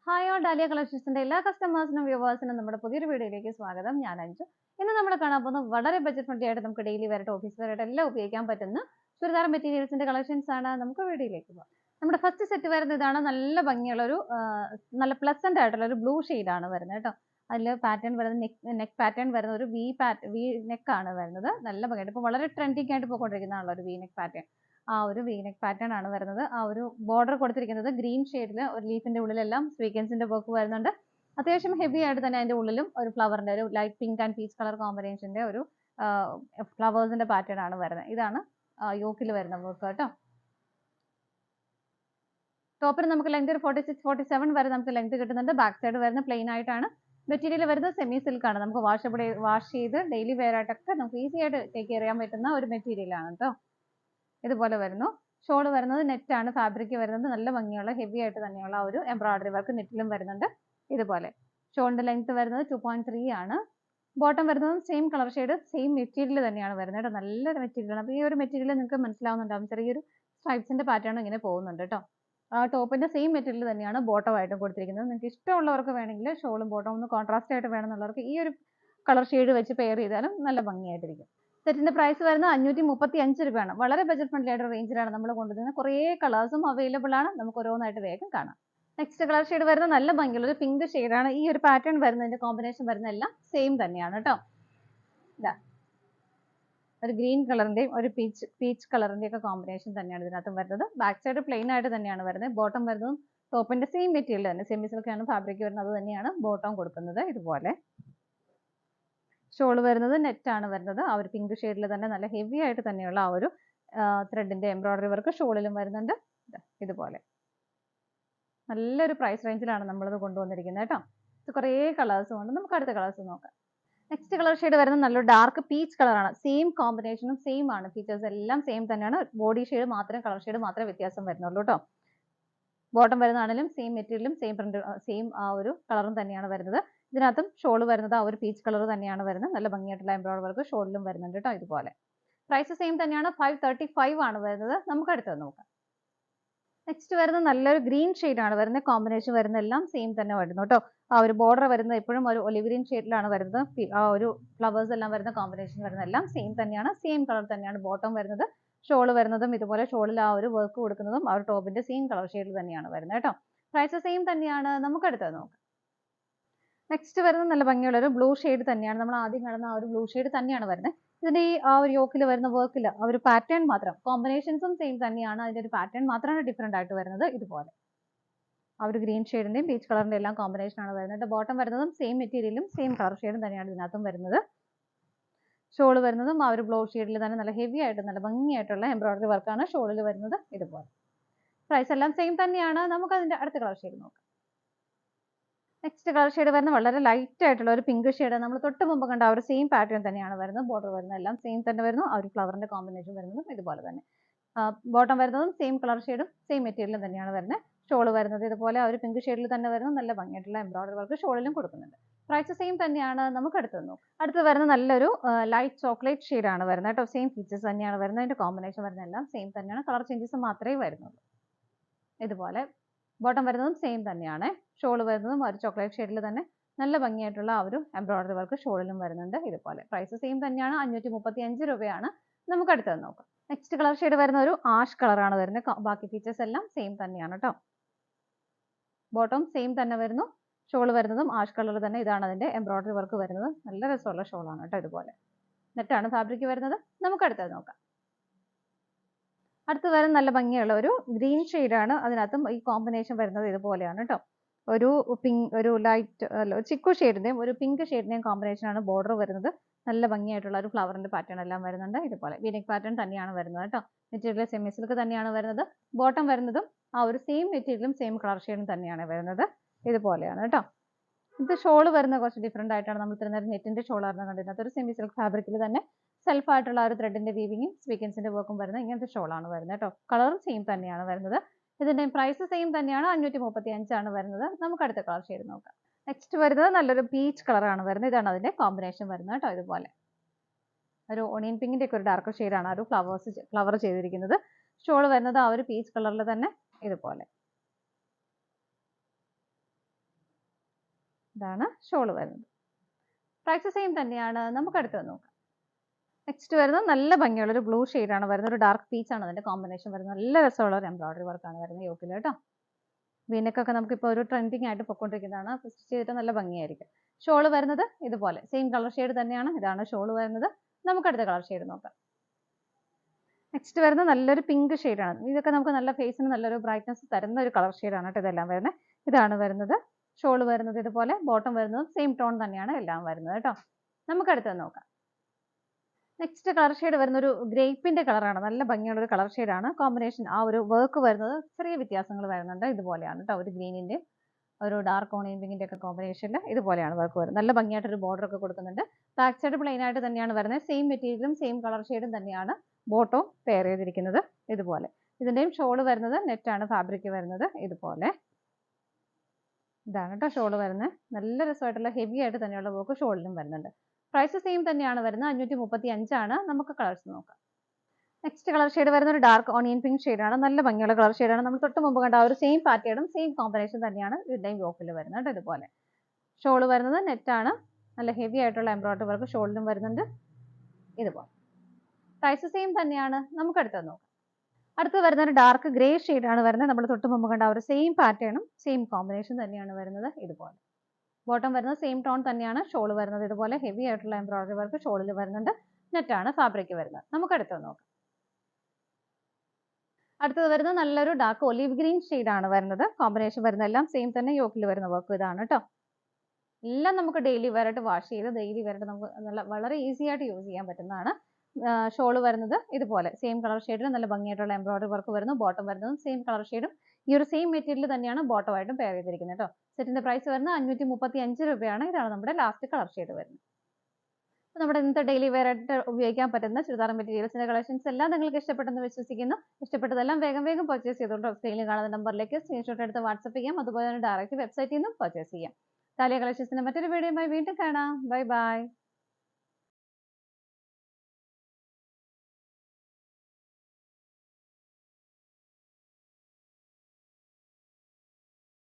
Hi all dahlia കളക്ഷൻസിന്റെ എല്ലാ കസ്റ്റമേഴ്സിനും വ്യൂവേഴ്സിനും നമ്മുടെ പുതിയൊരു വീഡിയോയിലേക്ക് സ്വാഗതം. ഞാൻ അഞ്ജു. ഇന്ന് നമ്മൾ കാണാൻ പോകുന്നത് വളരെ ബഡ്ജറ്റ് ഫ്രണ്ട്ലി ആയിട്ട് നമുക്ക് ഡെയിലി വെയറായിട്ട് ഓഫീസ് വെയറായിട്ട് എല്ലാം ഉപയോഗിക്കാൻ പറ്റുന്ന ചുരിദാർ മെറ്റീരിയൽസിന്റെ കളക്ഷൻസ് ആണ്. നമുക്ക് വീഡിയോയിലേക്ക് പോകാം. നമ്മുടെ ഫസ്റ്റ് സെറ്റ് വരുന്നത് ഇതാണ്. നല്ല ഭംഗിയുള്ള ഒരു നല്ല പ്ലസന്റ് ആയിട്ടുള്ള ഒരു ബ്ലൂ ആണ് വരുന്നത് കേട്ടോ. അതിൽ പാറ്റേൺ വരുന്നത് നെക്ക് പാറ്റേൺ വരുന്ന ഒരു വി നെക്ക് ആണ് വരുന്നത്. നല്ല ഭംഗിയായിട്ട് ഇപ്പോൾ വളരെ ട്രെൻഡിങ് ആയിട്ട് പോയിക്കൊണ്ടിരിക്കുന്നതാണല്ലോ ഒരു വി നെക്ക് പാറ്റേൺ. ആ ഒരു വി നെക്ക് പാറ്റേൺ ആണ് വരുന്നത്. ആ ഒരു ബോർഡർ കൊടുത്തിരിക്കുന്നത് ഗ്രീൻ ഷെയ്ഡിൽ ഒരു ലീഫിന്റെ ഉള്ളിലെല്ലാം സ്വീക്വൻസിന്റെ വർക്ക് വരുന്നുണ്ട്. അത്യാവശ്യം ഹെവി ആയിട്ട് തന്നെ അതിന്റെ ഉള്ളിലും ഒരു ഫ്ലവറിന്റെ ഒരു light pink and peach colour കോമ്പിനേഷന്റെ ഒരു ഫ്ലവേഴ്സിന്റെ പാറ്റേൺ ആണ് വരുന്നത്. ഇതാണ് യോക്കിൽ വരുന്ന വർക്ക് കേട്ടോ. ടോപ്പിന് നമുക്ക് ലെങ്ത് ഒരു 46-47 വരെ നമുക്ക് ലെങ്ത് കിട്ടുന്നുണ്ട്. ബാക്ക് സൈഡ് വരുന്ന പ്ലെയിൻ ആയിട്ടാണ്. മെറ്റീരിയൽ വരുന്നത് സെമി സിൽക്ക് ആണ്. നമുക്ക് വാഷ് ചെയ്ത് ഡെയിലി വെയർ ആയിട്ടൊക്കെ നമുക്ക് ഈസി ആയിട്ട് ടേക്ക് കെയർ ചെയ്യാൻ പറ്റുന്ന ഒരു മെറ്റീരിയൽ ആണ് കേട്ടോ. ഇതുപോലെ വരുന്നു. ഷോൾ വരുന്നത് നെറ്റ് ആണ്. ഫാബ്രിക് വരുന്നത് നല്ല ഭംഗിയുള്ള ഹെവി ആയിട്ട് തന്നെയുള്ള ഒരു എംബ്രോയിഡറി വർക്ക് നെറ്റിലും വരുന്നുണ്ട്. ഇതുപോലെ ഷോളിന്റെ ലെങ്ത് വരുന്നത് 2.3 ആണ്. ബോട്ടം വരുന്നത് same colour shade same material തന്നെയാണ് വരുന്നത് കേട്ടോ. നല്ലൊരു മെറ്റീരിയൽ ആണ്. അപ്പോൾ ഈ ഒരു മെറ്റീരിയൽ നിങ്ങൾക്ക് മനസ്സിലാവുന്നുണ്ടാവും. ചെറിയൊരു സ്ട്രൈപ്സിന്റെ പാറ്റേൺ ഇങ്ങനെ പോകുന്നുണ്ട് കേട്ടോ. ആ ടോപ്പിന്റെ സെയിം മെറ്റീരിയൽ തന്നെയാണ് ബോട്ടം ആയിട്ടും കൊടുത്തിരിക്കുന്നത്. നിങ്ങൾക്ക് ഇഷ്ടമുള്ളവർക്ക് വേണമെങ്കിൽ ഷോളും ബോട്ടം ഒന്ന് കോൺട്രാസ്റ്റ് ആയിട്ട് വേണമെന്നുള്ളവർക്ക് ഈ ഒരു കളർ ഷെയ്ഡ് വെച്ച് പെയർ ചെയ്താലും നല്ല ഭംഗിയായിട്ടിരിക്കും. സെറ്റിന്റെ പ്രൈസ് വരുന്നത് 535 രൂപയാണ്. വളരെ ബജറ്റ് ഫ്രണ്ട്ലി ആയിട്ട് റേഞ്ചിലാണ് നമ്മൾ കൊണ്ടുവരുന്നത്. കുറേ കളേഴ്സും അവൈലബിൾ ആണ്. നമുക്ക് ഓരോന്നായിട്ട് വേഗം കാണാം. നെക്സ്റ്റ് കളർ ഷെയ്ഡ് വരുന്നത് നല്ല ഭംഗിയുള്ള ഒരു പിങ്ക് ഷെയ്ഡാണ്. ഈ ഒരു പാറ്റേൺ വരുന്നതിന്റെ കോമ്പിനേഷൻ വരുന്ന എല്ലാം സെയിം തന്നെയാണ് കേട്ടോ. ഇതാ ഒരു ഗ്രീൻ കളറിന്റെയും ഒരു പീച്ച് കളറിന്റെയും ഒക്കെ കോമ്പിനേഷൻ തന്നെയാണ് ഇതിനകത്ത് വരുന്നത്. ബാക്ക് സൈഡ് പ്ലെയിൻ ആയിട്ട് തന്നെയാണ് വരുന്നത്. ബോട്ടം വരുന്നതും ടോപ്പിന്റെ സെയിം മെറ്റീരിയൽ തന്നെ സെമി സിൽക്കാണ് ഫാബ്രിക് വരുന്നത്. അത് തന്നെയാണ് ബോട്ടം കൊടുക്കുന്നത്. ഇതുപോലെ ഷോൾ വരുന്നത് നെറ്റ് ആണ് വരുന്നത്. ആ ഒരു പിങ്ക് ഷെയ്ഡിൽ തന്നെ നല്ല ഹെവി ആയിട്ട് തന്നെയുള്ള ആ ഒരു ത്രെഡിന്റെ എംബ്രോയിഡറി വർക്ക് ഷോളിലും വരുന്നുണ്ട്. ഇതുപോലെ നല്ലൊരു പ്രൈസ് റേഞ്ചിലാണ് നമ്മളിത് കൊണ്ടുവന്നിരിക്കുന്നത് കേട്ടോ. ഇത് കുറേ കളേഴ്സും ഉണ്ട്. നമുക്ക് അടുത്ത കളേഴ്സ് നോക്കാം. നെക്സ്റ്റ് കളർ ഷെയ്ഡ് വരുന്നത് നല്ലൊരു ഡാർക്ക് പീച്ച് കളറാണ്. സെയിം കോമ്പിനേഷനും സെയിം ആണ്. ഫീച്ചേഴ്സ് എല്ലാം സെയിം തന്നെയാണ്. ബോഡി ഷെയ്ഡ് മാത്രമേ കളർ ഷെയ്ഡ് മാത്രമേ വ്യത്യാസം വരുന്നുള്ളൂ കേട്ടോ. ബോട്ടം വരുന്നതാണെങ്കിലും സെയിം മെറ്റീരിയലും സെയിം പ്രിന്റ് സെയിം ആ ഒരു കളറും തന്നെയാണ് വരുന്നത്. ഇതിനകത്തും ഷോൾ വരുന്നത് ആ ഒരു പീച്ച് കളർ തന്നെയാണ് വരുന്നത്. നല്ല ഭംഗിയായിട്ടുള്ള എംബ്രോയിഡറി വർക്ക് ഷോളിലും വരുന്നുണ്ട് കേട്ടോ. ഇതുപോലെ പ്രൈസ് സെയിം തന്നെയാണ്. 535 ആണ് വരുന്നത്. നമുക്ക് അടുത്തത് നോക്കാം. നെക്സ്റ്റ് വരുന്നത് നല്ലൊരു ഗ്രീൻ ആണ് വരുന്നത്. കോമ്പിനേഷൻ വരുന്ന എല്ലാം സെയിം തന്നെ വരുന്നു കേട്ടോ. ആ ഒരു ബോർഡർ വരുന്നത് എപ്പോഴും ഒരു ഒലിവ് ഗ്രീൻ ഷെയ്ഡിലാണ് വരുന്നത്. ആ ഒരു ഫ്ലവേഴ്സ് എല്ലാം വരുന്ന കോമ്പിനേഷൻ വരുന്ന എല്ലാം സെയിം തന്നെയാണ്. സെയിം കളർ തന്നെയാണ് ബോട്ടം വരുന്നത്. ഷോൾ വരുന്നതും ഇതുപോലെ ഷോളിൽ ആ ഒരു വർക്ക് കൊടുക്കുന്നതും ആ ഒരു ടോപ്പിന്റെ സെയിം കളർ ഷെയ്ഡിൽ തന്നെയാണ് വരുന്നത് കേട്ടോ. പ്രൈസ് സെയിം തന്നെയാണ്. നമുക്ക് അടുത്തത് നോക്കാം. നെക്സ്റ്റ് വരുന്നത് നല്ല ഭംഗിയുള്ള ഒരു ബ്ലൂ ഷെയ്ഡ് തന്നെയാണ്. നമ്മൾ ആദ്യം കാണുന്ന ആ ഒരു ബ്ലൂ ഷെയ്ഡ് തന്നെയാണ് വരുന്നത്. ഇതിന്റെ ഈ ആ ഒരു യോക്കിൽ വരുന്ന വർക്കിൽ ആ ഒരു പാറ്റേൺ മാത്രം കോമ്പിനേഷൻസും സെയിം തന്നെയാണ്. അതിന്റെ ഒരു പാറ്റേൺ മാത്രമാണ് ഡിഫറെന്റ് ആയിട്ട് വരുന്നത്. ഇതുപോലെ ആ ഒരു ഗ്രീൻ ഷെയ്ഡിന്റെയും പീച്ച് കളറിന്റെ എല്ലാം കോമ്പിനേഷൻ ആണ് വരുന്നത്. ബോട്ടം വരുന്നതും സെയിം മെറ്റീരിയലും സെയിം കളർ ഷെയ്ഡും തന്നെയാണ് ഇതിനകത്തും വരുന്നത്. ഷോൾ വരുന്നതും ആ ഒരു ബ്ലൂ ഷെയ്ഡിൽ തന്നെ നല്ല ഹെവി ആയിട്ട് നല്ല ഭംഗിയായിട്ടുള്ള എംബ്രോയിഡറി വർക്കാണ് ഷോളിൽ വരുന്നത്. ഇതുപോലെ പ്രൈസ് എല്ലാം സെയിം തന്നെയാണ്. നമുക്ക് അതിന്റെ അടുത്ത കളർ ഷെയ്ഡ് നോക്കാം. നെക്സ്റ്റ് കളർ ഷെയ്ഡ് വരുന്നത് വളരെ ലൈറ്റ് ആയിട്ടുള്ള ഒരു പിങ്ക് ഷെയ്ഡ്. നമ്മൾ തൊട്ട് മുമ്പ് കണ്ട ആ ഒരു സെയിം പാറ്റേൺ തന്നെയാണ് വരുന്നത്. ബോർഡർ വരുന്നത് എല്ലാം സെയിം തന്നെ വരുന്നു. ആ ഒരു ഫ്ലവറിന്റെ കോമ്പിനേഷൻ വരുന്നതും ഇതുപോലെ തന്നെ. ബോട്ടം വരുന്നതും സെയിം കളർ ഷെയ്ഡും സെയിം മെറ്റീരിയലും തന്നെയാണ് വരുന്നത്. ഷോൾ വരുന്നത് ഇതുപോലെ ആ ഒരു പിങ്ക് ഷെയ്ഡിൽ തന്നെ വരുന്നു. നല്ല ഭംഗിയായിട്ടുള്ള എംബ്രോയിഡറി വർക്ക് ഷോളിലും കൊടുക്കുന്നുണ്ട്. പ്രൈസ് സെയിം തന്നെയാണ്. നമുക്ക് അടുത്ത് നോക്കാം. അടുത്ത് വരുന്ന നല്ലൊരു ലൈറ്റ് ചോക്ലേറ്റ് ഷെയ്ഡാണ് വരുന്നത് കേട്ടോ. സെയിം ഫീച്ചേഴ്സ് തന്നെയാണ് വരുന്നത്. അതിന്റെ കോമ്പിനേഷൻ വരുന്ന എല്ലാം സെയിം തന്നെയാണ്. കളർ ചേഞ്ചസ് മാത്രമേ വരുന്നുള്ളൂ. ഇതുപോലെ ബോട്ടം വരുന്നതും സെയിം തന്നെയാണ്. ഷോൾ വരുന്നതും ഒരു ചോക്ലേറ്റ് ഷെയ്ഡിൽ തന്നെ നല്ല ഭംഗിയായിട്ടുള്ള ആ ഒരു എംബ്രോയിഡറി വർക്ക് ഷോളിലും വരുന്നുണ്ട്. ഇതുപോലെ പ്രൈസ് സെയിം തന്നെയാണ്. 535 രൂപയാണ്. നമുക്ക് അടുത്തത് നോക്കാം. നെക്സ്റ്റ് കളർ ഷെയ്ഡ് വരുന്ന ഒരു ആഷ് കളറാണ് വരുന്നത്. ബാക്കി ഫീച്ചേഴ്സ് എല്ലാം സെയിം തന്നെയാണ് കേട്ടോ. ബോട്ടം സെയിം തന്നെ വരുന്നു. ഷോൾ വരുന്നതും ആഷ് കളറിൽ തന്നെ. ഇതാണ് അതിന്റെ എംബ്രോയിഡറി വർക്ക് വരുന്നത്. നല്ല രസമുള്ള ഷോളാണ് കേട്ടോ. ഇതുപോലെ നെറ്റാണ് ഫാബ്രിക് വരുന്നത്. നമുക്ക് അടുത്തത് നോക്കാം. അടുത്ത് വരുന്ന നല്ല ഭംഗിയുള്ള ഒരു ഗ്രീൻ ആണ്. അതിനകത്തും ഈ കോമ്പിനേഷൻ വരുന്നത് ഇതുപോലെയാണ് കേട്ടോ. ഒരു ലൈറ്റ് ചിക്കു ഷെയ്ഡിന്റെയും ഒരു പിങ്ക് ഷെയ്ഡിന്റെയും കോമ്പിനേഷൻ ആണ് ബോർഡർ വരുന്നത്. നല്ല ഭംഗിയായിട്ടുള്ള ഒരു ഫ്ലവറിന്റെ പാറ്റേൺ എല്ലാം വരുന്നുണ്ട്. ഇതുപോലെ വീനെക്ക് പാറ്റേൺ തന്നെയാണ് വരുന്നത് കേട്ടോ. മെറ്റീരിയൽ സെമി സിൽക്ക് തന്നെയാണ് വരുന്നത്. ബോട്ടം വരുന്നതും ആ ഒരു സെയിം മെറ്റീരിയലും സെയിം കളർ ഷെയ്ഡും തന്നെയാണ് വരുന്നത്. ഇതുപോലെയാണ് കേട്ടോ. ഇത് ഷോൾ വരുന്നത് കുറച്ച് ഡിഫറെന്റ് ആയിട്ടാണ്. നമ്മൾ ഇത്ര നേരം നെറ്റിന്റെ ഷോളായിരുന്നു കണ്ടിരുന്നത്. ഒരു സെമി സിൽക്ക് ഫാബ്രിക്കിൽ തന്നെ സെൽഫ് ആയിട്ടുള്ള ഒരു ത്രെഡിന്റെ വീവിങ്ങും സ്വീക്വൻസിന്റെ വർക്കും വരുന്ന ഇങ്ങനത്തെ ഷോളാണ് വരുന്നത് കേട്ടോ. കളറും സെയിം തന്നെയാണ് വരുന്നത്. ഇതിന്റെ പ്രൈസ് സെയിം തന്നെയാണ്. 535 ആണ് വരുന്നത്. നമുക്ക് അടുത്ത കളർ ഷെയ്ഡ് നോക്കാം. നെക്സ്റ്റ് വരുന്നത് നല്ലൊരു പീച്ച് കളറാണ് വരുന്നത്. ഇതാണ് അതിന്റെ കോമ്പിനേഷൻ വരുന്നത് കേട്ടോ. ഇതുപോലെ ഒരു ഓണിയൻ പിങ്കിന്റെ ഒക്കെ ഒരു ഡാർക്ക് ഷെയ്ഡാണ് ആ ഒരു ഫ്ലവർ ചെയ്തിരിക്കുന്നത്. ഷോൾ വരുന്നത് ആ ഒരു പീച്ച് കളറിൽ തന്നെ ഇതുപോലെ ഇതാണ് ഷോള് വരുന്നത്. പ്രൈസ് സെയിം തന്നെയാണ്. നമുക്ക് അടുത്തത് നോക്കാം. നെക്സ്റ്റ് വരുന്നത് നല്ല ഭംഗിയുള്ള ഒരു ബ്ലൂ ആണ് വരുന്നത്. ഒരു ഡാർക്ക് പീച്ച് ആണ് അതിന്റെ കോമ്പിനേഷൻ വരുന്നത്. നല്ല രസമുള്ള ഒരു എംബ്രോയിഡറി വർക്കാണ് വരുന്നത് യോക്കിൽ കേട്ടോ. വീനക്കൊക്കെ നമുക്കിപ്പോൾ ഒരു ട്രെൻഡിങ് ആയിട്ട് പൊയ്ക്കൊണ്ടിരിക്കുന്നതാണ്. സ്റ്റിച്ച് ചെയ്തിട്ട് നല്ല ഭംഗിയായിരിക്കും. ഷോള് വരുന്നത് ഇതുപോലെ സെയിം കളർ ഷെയ്ഡ് തന്നെയാണ്. ഇതാണ് ഷോള് വരുന്നത്. നമുക്ക് അടുത്ത കളർ ഷെയ്ഡ് നോക്കാം. നെക്സ്റ്റ് വരുന്നത് നല്ലൊരു പിങ്ക് ആണ്. ഇതൊക്കെ നമുക്ക് നല്ല ഫേസിന് നല്ലൊരു ബ്രൈറ്റ്നസ് തരുന്ന ഒരു കളർ ആണ് കേട്ടോ ഇതെല്ലാം വരുന്നത്. ഇതാണ് വരുന്നത് ഷോള് വരുന്നത്. ഇതുപോലെ ബോട്ടം വരുന്നത് സെയിം ടോൺ തന്നെയാണ് എല്ലാം വരുന്നത് കേട്ടോ. നമുക്ക് അടുത്തത് നോക്കാം. നെക്സ്റ്റ് കളർ ഷെയ്ഡ് വരുന്ന ഒരു ഗ്രേപ്പിന്റെ കളറാണ്. നല്ല ഭംഗിയുള്ള ഒരു കളർ ആണ്. കോമ്പിനേഷൻ ആ ഒരു വർക്ക് വരുന്നത് ചെറിയ വ്യത്യാസങ്ങൾ വരുന്നുണ്ട്. ഇതുപോലെയാണ് കേട്ടോ. ഒരു ഗ്രീനിന്റെ ഒരു ഡാർക്ക് ഓണിയൻ പിങ്കിന്റെ ഒക്കെ കോമ്പിനേഷനിൽ ഇതുപോലെയാണ് വർക്ക് വരുന്നത്. നല്ല ഭംഗിയായിട്ട് ഒരു ബോർഡർ ഒക്കെ കൊടുക്കുന്നുണ്ട്. ബാക്ക് സൈഡ് പ്ലെയിൻ ആയിട്ട് തന്നെയാണ് വരുന്നത്. സെയിം മെറ്റീരിയലും സെയിം കളർ ഷെയ്ഡും തന്നെയാണ് ബോട്ടവും പെയർ ചെയ്തിരിക്കുന്നത്. ഇതുപോലെ ഇതിന്റെയും ഷോള് വരുന്നത് നെറ്റാണ് ഫാബ്രിക് വരുന്നത്. ഇതുപോലെ ഇതാണ് കേട്ടോ ഷോള് വരുന്നത്. നല്ല രസമായിട്ടുള്ള ഹെവി ആയിട്ട് തന്നെയുള്ള വർക്ക് ഷോളിലും വരുന്നുണ്ട്. പ്രൈസ് സെയിം തന്നെയാണ് വരുന്നത്. 535 ആണ്. നമുക്ക് കളേഴ്സ് നോക്കാം. നെക്സ്റ്റ് കളർ ഷെയ്ഡ് വരുന്ന ഒരു ഡാർക്ക് ഓണിയൻ പിങ്ക് ആണ്. നല്ല ഭംഗിയുള്ള കളർ ആണ്. നമ്മൾ തൊട്ട് മുമ്പ് കണ്ട ആ ഒരു സെയിം പാറ്റേണും സെയിം കോമ്പിനേഷൻ തന്നെയാണ് ഇതിന്റെയും യോക്കിൽ വരുന്നത്. ഇതുപോലെ ഷോള് വരുന്നത് നെറ്റാണ്. നല്ല ഹെവി ആയിട്ടുള്ള എംബ്രോയിഡറി വർക്ക് ഷോളിലും വരുന്നുണ്ട്. ഇതുപോലെ പ്രൈസ് സെയിം തന്നെയാണ്. നമുക്ക് അടുത്തത് നോക്കാം. അടുത്ത് വരുന്ന ഒരു ഡാർക്ക് ഗ്രേ ആണ് വരുന്നത്. നമ്മൾ തൊട്ട് മുമ്പ് കണ്ട ആ ഒരു സെയിം പാറ്റേണും സെയിം കോമ്പിനേഷൻ തന്നെയാണ് വരുന്നത്. ഇതുപോലെ ബോട്ടം വരുന്നത് സെയിം ടോൺ തന്നെയാണ്. ഷോള് വരുന്നത് ഇതുപോലെ ഹെവി ആയിട്ടുള്ള എംബ്രോയിഡറി വർക്ക് ഷോളിൽ വരുന്നുണ്ട്. നെറ്റാണ് ഫാബ്രിക് വരുന്നത്. നമുക്ക് അടുത്തത് നോക്കാം. അടുത്തത് വരുന്നത് നല്ലൊരു ഡാർക്ക് ഒലീവ് ഗ്രീൻ ആണ് വരുന്നത്. കോമ്പിനേഷൻ വരുന്ന എല്ലാം സെയിം തന്നെ. യോക്കിൽ വരുന്ന വർക്ക് ഇതാണ് കേട്ടോ. എല്ലാം നമുക്ക് ഡെയിലി വെയറായിട്ട് വാഷ് ചെയ്ത് ഡെയിലി വെയറായിട്ട് നമുക്ക് നല്ല വളരെ ഈസി ആയിട്ട് യൂസ് ചെയ്യാൻ പറ്റുന്നതാണ്. ഷോള് വരുന്നത് ഇതുപോലെ സെയിം കളർ ഷെയ്ഡിൽ നല്ല ഭംഗിയായിട്ടുള്ള എംബ്രോയിഡറി വർക്ക് വരുന്നു. ബോട്ടം വരുന്നതും സെയിം കളർ ഷെയ്ഡും ഈ ഒരു സെയിം മെറ്റീരിയൽ തന്നെയാണ് ബോട്ടം ആയിട്ടും പെയർ ചെയ്തിരിക്കുന്നത് കേട്ടോ. സെറ്റിന്റെ പ്രൈസ് വരുന്നത് 535 രൂപയാണ്. ഇതാണ് നമ്മുടെ ലാസ്റ്റ് കളർ ഷെയ്ഡ് വരുന്നത്. അപ്പോൾ നമ്മുടെ ഇന്നത്തെ ഡെയിലി വെയർ ആയിട്ട് ഉപയോഗിക്കാൻ പറ്റുന്ന ചുരിദാർ മെറ്റീരിയൽസിന്റെ കളക്ഷൻസ് എല്ലാം നിങ്ങൾക്ക് ഇഷ്ടപ്പെട്ടെന്ന് വിശ്വസിക്കുന്നു. ഇഷ്ടപ്പെട്ടതെല്ലാം വേഗം വേഗം പർച്ചേസ് ചെയ്തോളൂ. സ്ക്രീനിൽ കാണുന്ന നമ്പറിലേക്ക് സ്ക്രീൻഷോട്ട് എടുത്ത് വാട്സ്ആപ്പ് ചെയ്യാം. അതുപോലെ തന്നെ ഡയറക്റ്റ് വെബ്സൈറ്റിൽ നിന്നും പർച്ചേസ് ചെയ്യാം. താലിയ കളക്ഷൻസിന്റെ മറ്റൊരു വീഡിയോയുമായി വീണ്ടും കാണാം. Bye bye.